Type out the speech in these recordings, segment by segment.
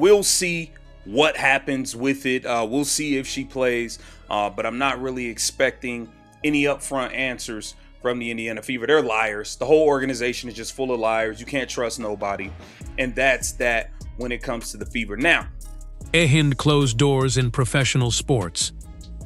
We'll see what happens with it. We'll see if she plays, but I'm not really expecting any upfront answers from the Indiana Fever. They're liars. The whole organization is just full of liars. You can't trust nobody. And that's that when it comes to the Fever. Now, Behind closed doors in professional sports,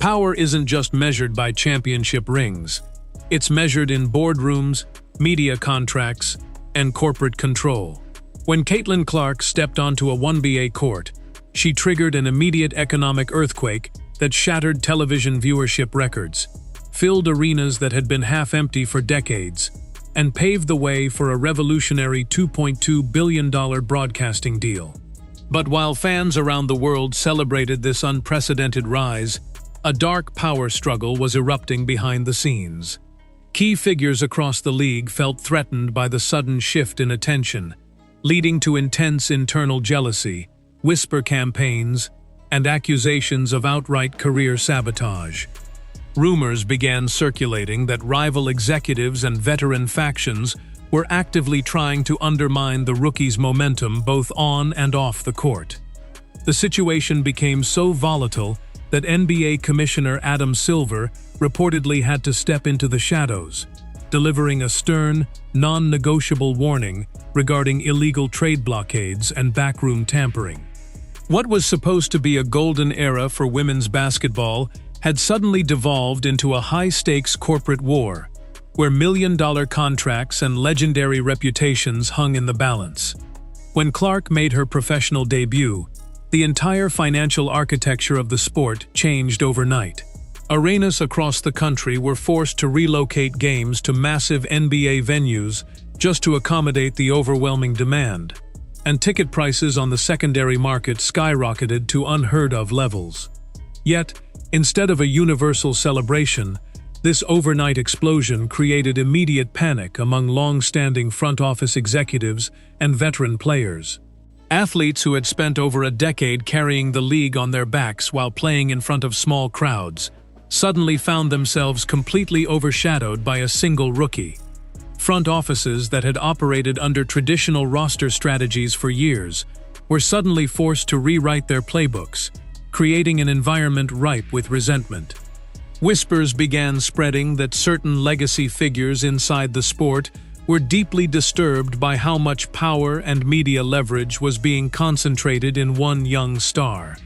power isn't just measured by championship rings. It's measured in boardrooms, media contracts, and corporate control. When Caitlin Clark stepped onto a 1BA court, she triggered an immediate economic earthquake that shattered television viewership records, filled arenas that had been half empty for decades, and paved the way for a revolutionary $2.2 billion broadcasting deal. But while fans around the world celebrated this unprecedented rise, a dark power struggle was erupting behind the scenes. Key figures across the league felt threatened by the sudden shift in attention, leading to intense internal jealousy, whisper campaigns, and accusations of outright career sabotage. Rumors began circulating that rival executives and veteran factions were actively trying to undermine the rookie's momentum both on and off the court. The situation became so volatile that NBA Commissioner Adam Silver reportedly had to step into the shadows, delivering a stern, non-negotiable warning regarding illegal trade blockades and backroom tampering. What was supposed to be a golden era for women's basketball had suddenly devolved into a high-stakes corporate war, where million-dollar contracts and legendary reputations hung in the balance. When Clark made her professional debut, the entire financial architecture of the sport changed overnight. Arenas across the country were forced to relocate games to massive NBA venues just to accommodate the overwhelming demand, and ticket prices on the secondary market skyrocketed to unheard-of levels. Yet, instead of a universal celebration, this overnight explosion created immediate panic among long-standing front office executives and veteran players. Athletes who had spent over a decade carrying the league on their backs while playing in front of small crowds suddenly found themselves completely overshadowed by a single rookie. Front offices that had operated under traditional roster strategies for years were suddenly forced to rewrite their playbooks, creating an environment ripe with resentment. Whispers began spreading that certain legacy figures inside the sport were deeply disturbed by how much power and media leverage was being concentrated in one young star.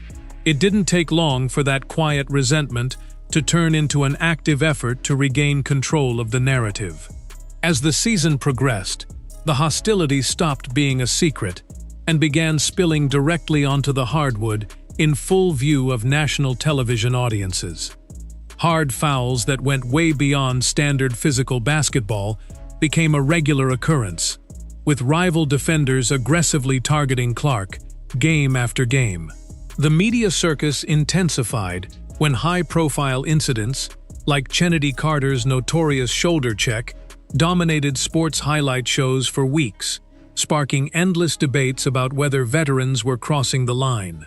It didn't take long for that quiet resentment to turn into an active effort to regain control of the narrative. As the season progressed, the hostility stopped being a secret and began spilling directly onto the hardwood in full view of national television audiences. Hard fouls that went way beyond standard physical basketball became a regular occurrence, with rival defenders aggressively targeting Clark game after game. The media circus intensified when high-profile incidents, like Chennedy Carter's notorious shoulder check, dominated sports highlight shows for weeks, sparking endless debates about whether veterans were crossing the line.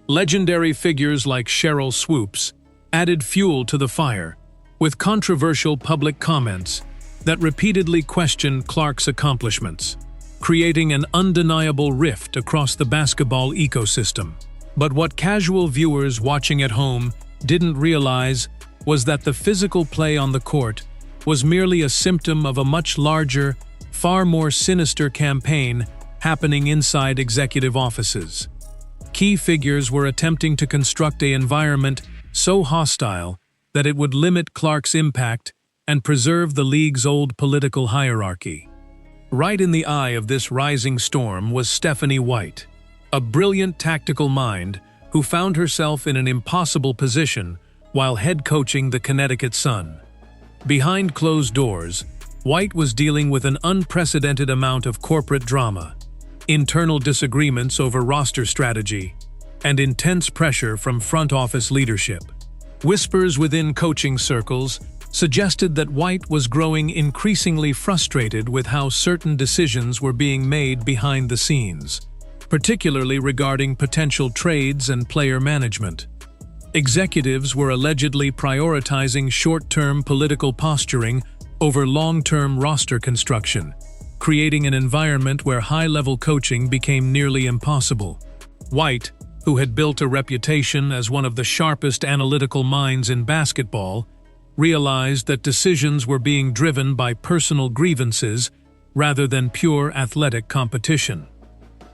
Legendary figures like Cheryl Swoops added fuel to the fire, with controversial public comments that repeatedly questioned Clark's accomplishments, creating an undeniable rift across the basketball ecosystem. But what casual viewers watching at home didn't realize was that the physical play on the court was merely a symptom of a much larger, far more sinister campaign happening inside executive offices. Key figures were attempting to construct an environment so hostile that it would limit Clark's impact and preserve the league's old political hierarchy. Right in the eye of this rising storm was Stephanie White, a brilliant tactical mind who found herself in an impossible position while head coaching the Connecticut Sun. Behind closed doors, White was dealing with an unprecedented amount of corporate drama, internal disagreements over roster strategy, and intense pressure from front office leadership. Whispers within coaching circles suggested that White was growing increasingly frustrated with how certain decisions were being made behind the scenes, particularly regarding potential trades and player management. Executives were allegedly prioritizing short-term political posturing over long-term roster construction, creating an environment where high-level coaching became nearly impossible. White, who had built a reputation as one of the sharpest analytical minds in basketball, realized that decisions were being driven by personal grievances rather than pure athletic competition.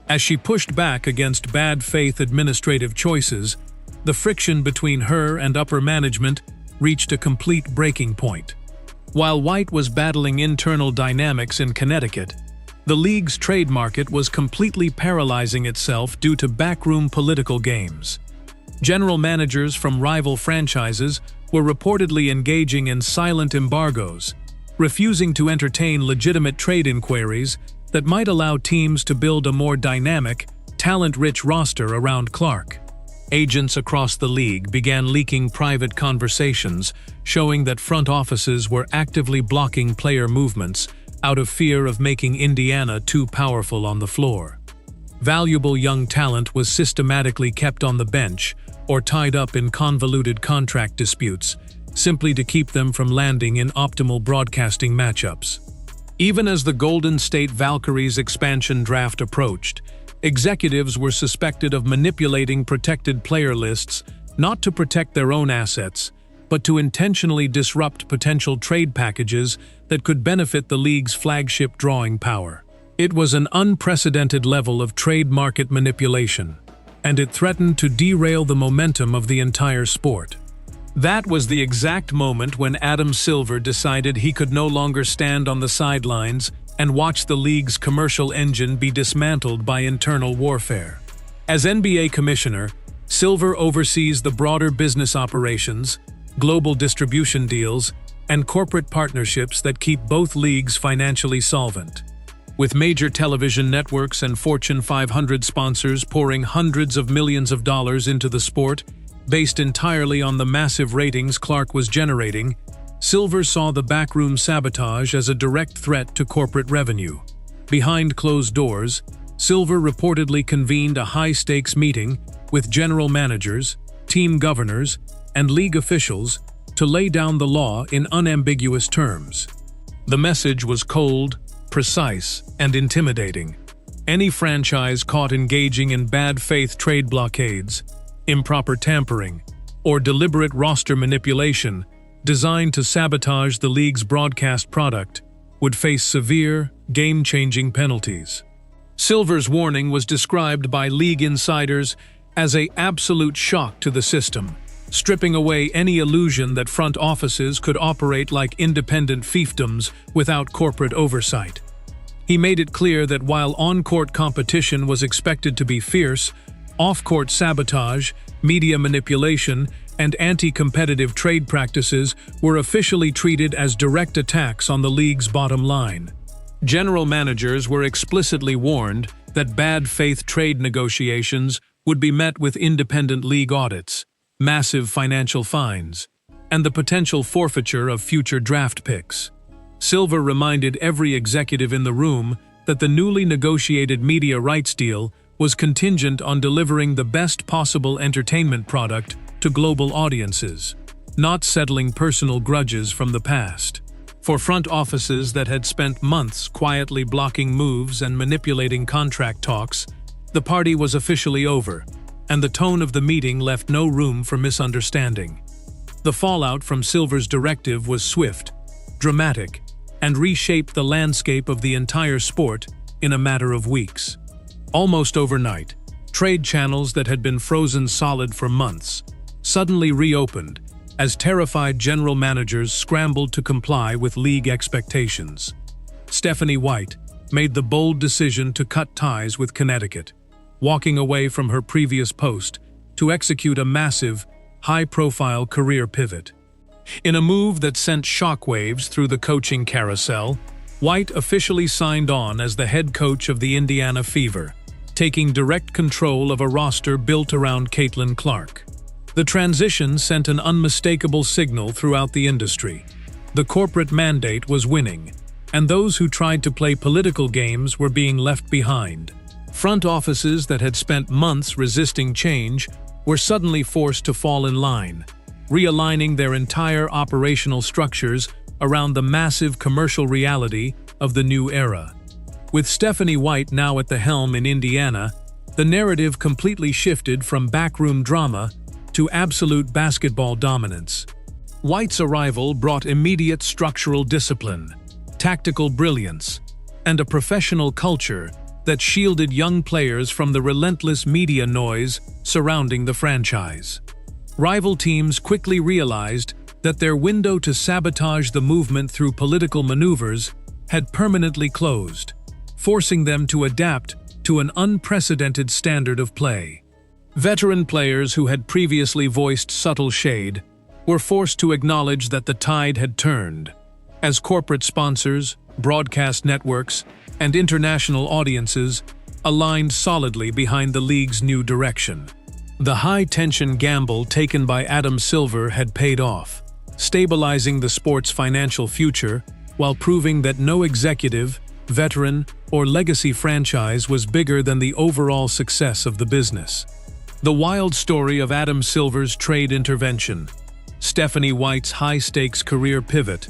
As she pushed back against bad faith administrative choices, the friction between her and upper management reached a complete breaking point. While White was battling internal dynamics in Connecticut, the league's trade market was completely paralyzing itself due to backroom political games. General managers from rival franchises were reportedly engaging in silent embargoes, refusing to entertain legitimate trade inquiries that might allow teams to build a more dynamic, talent-rich roster around Clark. Agents across the league began leaking private conversations showing that front offices were actively blocking player movements out of fear of making Indiana too powerful on the floor. Valuable young talent was systematically kept on the bench or tied up in convoluted contract disputes, simply to keep them from landing in optimal broadcasting matchups. Even as the Golden State Valkyries expansion draft approached, executives were suspected of manipulating protected player lists not to protect their own assets, but to intentionally disrupt potential trade packages that could benefit the league's flagship drawing power. It was an unprecedented level of trade market manipulation, and it threatened to derail the momentum of the entire sport. That was the exact moment when Adam Silver decided he could no longer stand on the sidelines and watch the league's commercial engine be dismantled by internal warfare. As NBA commissioner, Silver oversees the broader business operations, global distribution deals, and corporate partnerships that keep both leagues financially solvent. With major television networks and Fortune 500 sponsors pouring hundreds of millions of dollars into the sport, based entirely on the massive ratings Clark was generating, Silver saw the backroom sabotage as a direct threat to corporate revenue. Behind closed doors, Silver reportedly convened a high-stakes meeting with general managers, team governors, and league officials to lay down the law in unambiguous terms. The message was cold, precise, and intimidating. Any franchise caught engaging in bad faith trade blockades, improper tampering, or deliberate roster manipulation designed to sabotage the league's broadcast product would face severe, game-changing penalties. Silver's warning was described by league insiders as an absolute shock to the system, stripping away any illusion that front offices could operate like independent fiefdoms without corporate oversight. He made it clear that while on-court competition was expected to be fierce, off-court sabotage, media manipulation, and anti-competitive trade practices were officially treated as direct attacks on the league's bottom line. General managers were explicitly warned that bad faith trade negotiations would be met with independent league audits, massive financial fines, and the potential forfeiture of future draft picks. Silver reminded every executive in the room that the newly negotiated media rights deal was contingent on delivering the best possible entertainment product to global audiences, not settling personal grudges from the past. For front offices that had spent months quietly blocking moves and manipulating contract talks, the party was officially over, and the tone of the meeting left no room for misunderstanding. The fallout from Silver's directive was swift, dramatic, and reshaped the landscape of the entire sport in a matter of weeks. Almost overnight, trade channels that had been frozen solid for months suddenly reopened as terrified general managers scrambled to comply with league expectations. Stephanie White made the bold decision to cut ties with Connecticut, walking away from her previous post to execute a massive, high-profile career pivot. In a move that sent shockwaves through the coaching carousel, White officially signed on as the head coach of the Indiana Fever, taking direct control of a roster built around Caitlin Clark. The transition sent an unmistakable signal throughout the industry. The corporate mandate was winning, and those who tried to play political games were being left behind. Front offices that had spent months resisting change were suddenly forced to fall in line, realigning their entire operational structures around the massive commercial reality of the new era. With Stephanie White now at the helm in Indiana, the narrative completely shifted from backroom drama to absolute basketball dominance. White's arrival brought immediate structural discipline, tactical brilliance, and a professional culture that shielded young players from the relentless media noise surrounding the franchise. Rival teams quickly realized that their window to sabotage the movement through political maneuvers had permanently closed, forcing them to adapt to an unprecedented standard of play. Veteran players who had previously voiced subtle shade were forced to acknowledge that the tide had turned, as corporate sponsors, broadcast networks, and international audiences aligned solidly behind the league's new direction. The high-tension gamble taken by Adam Silver had paid off, stabilizing the sport's financial future while proving that no executive, veteran, or legacy franchise was bigger than the overall success of the business. The wild story of Adam Silver's trade intervention, Stephanie White's high-stakes career pivot,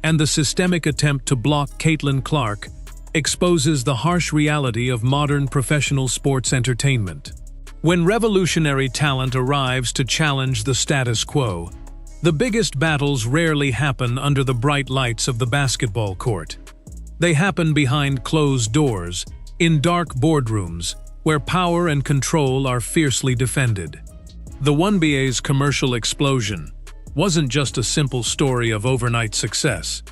and the systemic attempt to block Caitlin Clark exposes the harsh reality of modern professional sports entertainment. When revolutionary talent arrives to challenge the status quo, the biggest battles rarely happen under the bright lights of the basketball court. They happen behind closed doors, in dark boardrooms, where power and control are fiercely defended. The NBA's commercial explosion wasn't just a simple story of overnight success.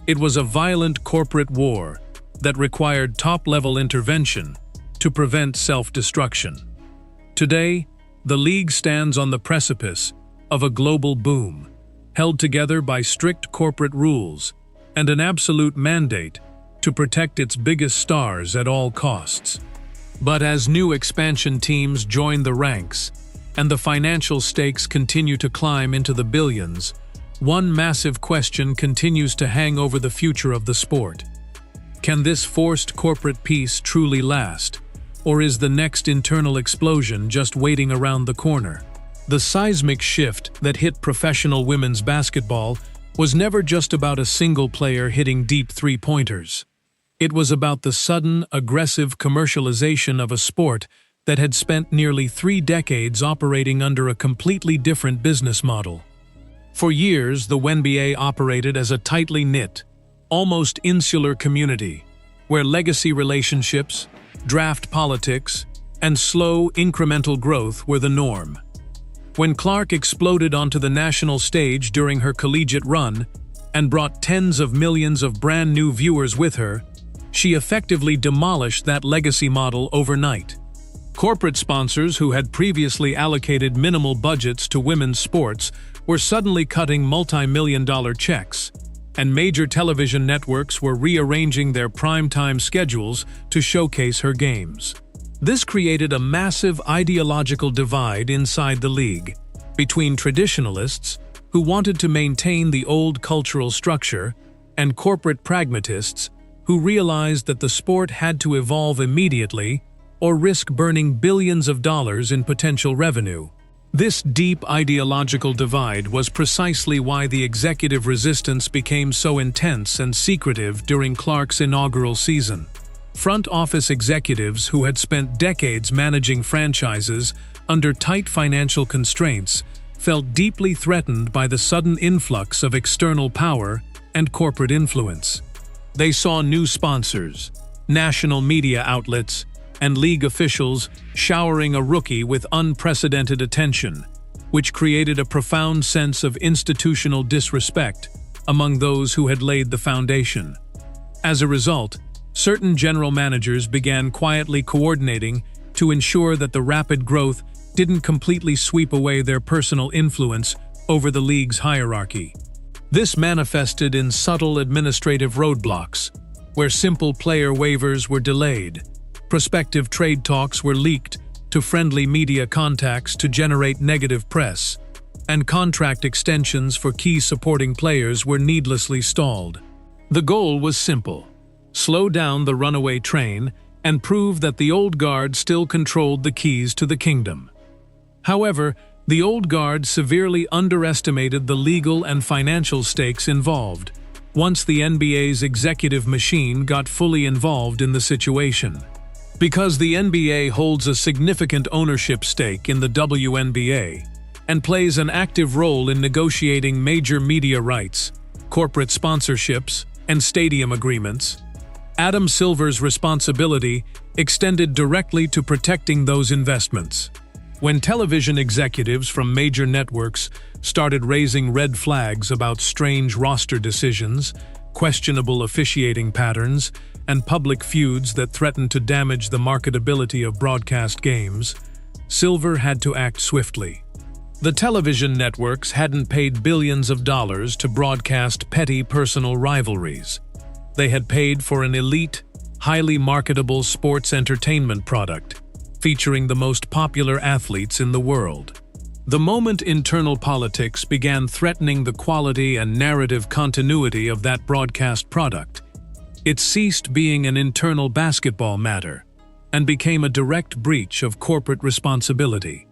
It was a violent corporate war that required top-level intervention to prevent self-destruction. Today, the league stands on the precipice of a global boom, held together by strict corporate rules and an absolute mandate to protect its biggest stars at all costs. But as new expansion teams join the ranks and the financial stakes continue to climb into the billions, one massive question continues to hang over the future of the sport. Can this forced corporate peace truly last, or is the next internal explosion just waiting around the corner? The seismic shift that hit professional women's basketball was never just about a single player hitting deep three-pointers. It was about the sudden, aggressive commercialization of a sport that had spent nearly 3 decades operating under a completely different business model. For years, the NBA operated as a tightly knit, almost insular community, where legacy relationships, draft politics, and slow, incremental growth were the norm. When Clark exploded onto the national stage during her collegiate run and brought tens of millions of brand new viewers with her, she effectively demolished that legacy model overnight. Corporate sponsors who had previously allocated minimal budgets to women's sports were suddenly cutting multi-million-dollar checks, and major television networks were rearranging their primetime schedules to showcase her games. This created a massive ideological divide inside the league, between traditionalists, who wanted to maintain the old cultural structure, and corporate pragmatists, who realized that the sport had to evolve immediately or risk burning billions of dollars in potential revenue. This deep ideological divide was precisely why the executive resistance became so intense and secretive during Clark's inaugural season. Front office executives who had spent decades managing franchises under tight financial constraints felt deeply threatened by the sudden influx of external power and corporate influence. They saw new sponsors, national media outlets, and league officials showering a rookie with unprecedented attention, which created a profound sense of institutional disrespect among those who had laid the foundation. As a result, certain general managers began quietly coordinating to ensure that the rapid growth didn't completely sweep away their personal influence over the league's hierarchy. This manifested in subtle administrative roadblocks, where simple player waivers were delayed, prospective trade talks were leaked to friendly media contacts to generate negative press, and contract extensions for key supporting players were needlessly stalled. The goal was simple: slow down the runaway train and prove that the old guard still controlled the keys to the kingdom. However, the old guard severely underestimated the legal and financial stakes involved once the NBA's executive machine got fully involved in the situation. Because the NBA holds a significant ownership stake in the WNBA and plays an active role in negotiating major media rights, corporate sponsorships, and stadium agreements, Adam Silver's responsibility extended directly to protecting those investments. When television executives from major networks started raising red flags about strange roster decisions, questionable officiating patterns, and public feuds that threatened to damage the marketability of broadcast games, Silver had to act swiftly. The television networks hadn't paid billions of dollars to broadcast petty personal rivalries. They had paid for an elite, highly marketable sports entertainment product, featuring the most popular athletes in the world. The moment internal politics began threatening the quality and narrative continuity of that broadcast product, it ceased being an internal basketball matter and became a direct breach of corporate responsibility.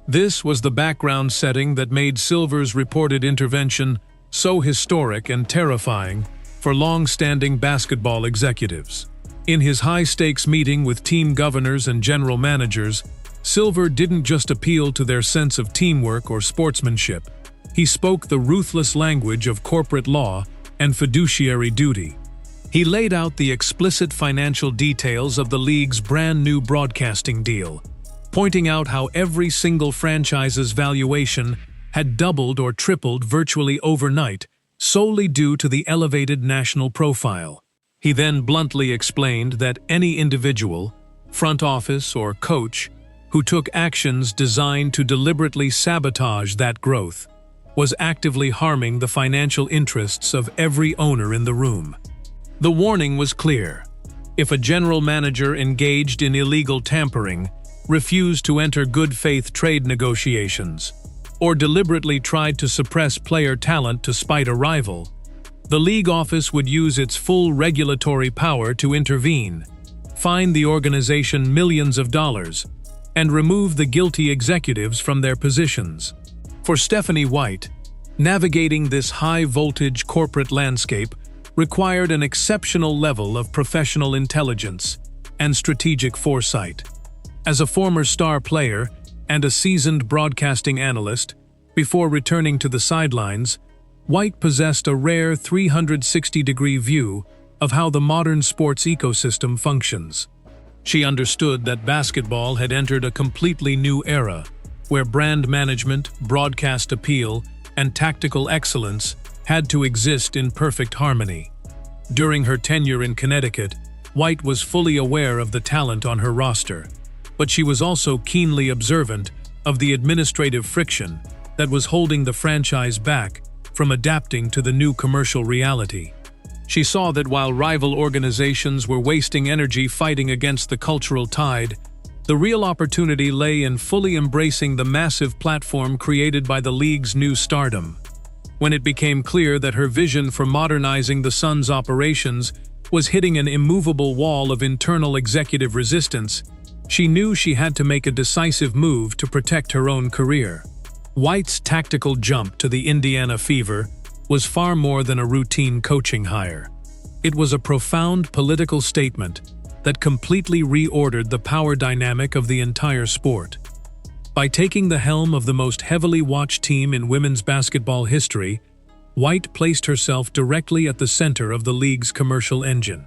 This was the background setting that made Silver's reported intervention so historic and terrifying for long-standing basketball executives. In his high-stakes meeting with team governors and general managers, Silver didn't just appeal to their sense of teamwork or sportsmanship. He spoke the ruthless language of corporate law and fiduciary duty. He laid out the explicit financial details of the league's brand-new broadcasting deal, pointing out how every single franchise's valuation had doubled or tripled virtually overnight, solely due to the elevated national profile. He then bluntly explained that any individual, front office or coach, who took actions designed to deliberately sabotage that growth was actively harming the financial interests of every owner in the room. The warning was clear. If a general manager engaged in illegal tampering, refused to enter good faith trade negotiations, or deliberately tried to suppress player talent to spite a rival, the league office would use its full regulatory power to intervene, fine the organization millions of dollars, and remove the guilty executives from their positions. For Stephanie White, navigating this high-voltage corporate landscape required an exceptional level of professional intelligence and strategic foresight. As a former star player and a seasoned broadcasting analyst, before returning to the sidelines, White possessed a rare 360-degree view of how the modern sports ecosystem functions. She understood that basketball had entered a completely new era, where brand management, broadcast appeal, and tactical excellence had to exist in perfect harmony. During her tenure in Connecticut, White was fully aware of the talent on her roster, but she was also keenly observant of the administrative friction that was holding the franchise back from adapting to the new commercial reality. She saw that while rival organizations were wasting energy fighting against the cultural tide, the real opportunity lay in fully embracing the massive platform created by the league's new stardom. When it became clear that her vision for modernizing the Suns' operations was hitting an immovable wall of internal executive resistance, she knew she had to make a decisive move to protect her own career. White's tactical jump to the Indiana Fever was far more than a routine coaching hire. It was a profound political statement that completely reordered the power dynamic of the entire sport. By taking the helm of the most heavily watched team in women's basketball history, White placed herself directly at the center of the league's commercial engine.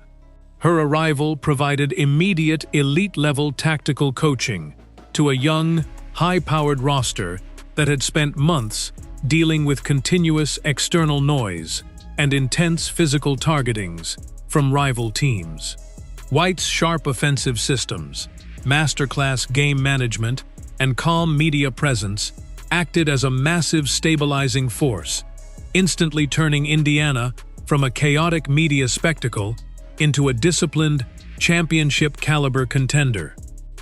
Her arrival provided immediate elite-level tactical coaching to a young, high-powered roster that had spent months dealing with continuous external noise and intense physical targetings from rival teams. White's sharp offensive systems, masterclass game management, and calm media presence acted as a massive stabilizing force, instantly turning Indiana from a chaotic media spectacle into a disciplined, championship-caliber contender.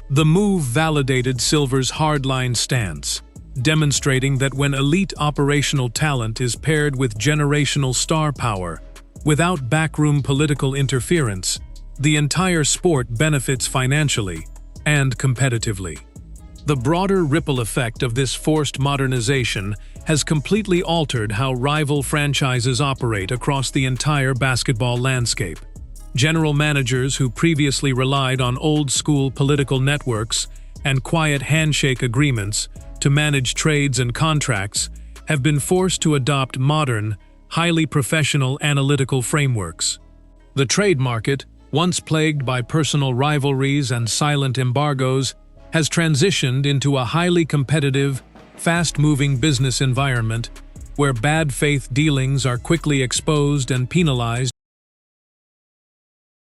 The move validated Silver's hardline stance, demonstrating that when elite operational talent is paired with generational star power, without backroom political interference, the entire sport benefits financially and competitively. The broader ripple effect of this forced modernization has completely altered how rival franchises operate across the entire basketball landscape. General managers who previously relied on old-school political networks and quiet handshake agreements to manage trades and contracts have been forced to adopt modern, highly professional analytical frameworks. The trade market, once plagued by personal rivalries and silent embargoes, has transitioned into a highly competitive, fast-moving business environment where bad faith dealings are quickly exposed and penalized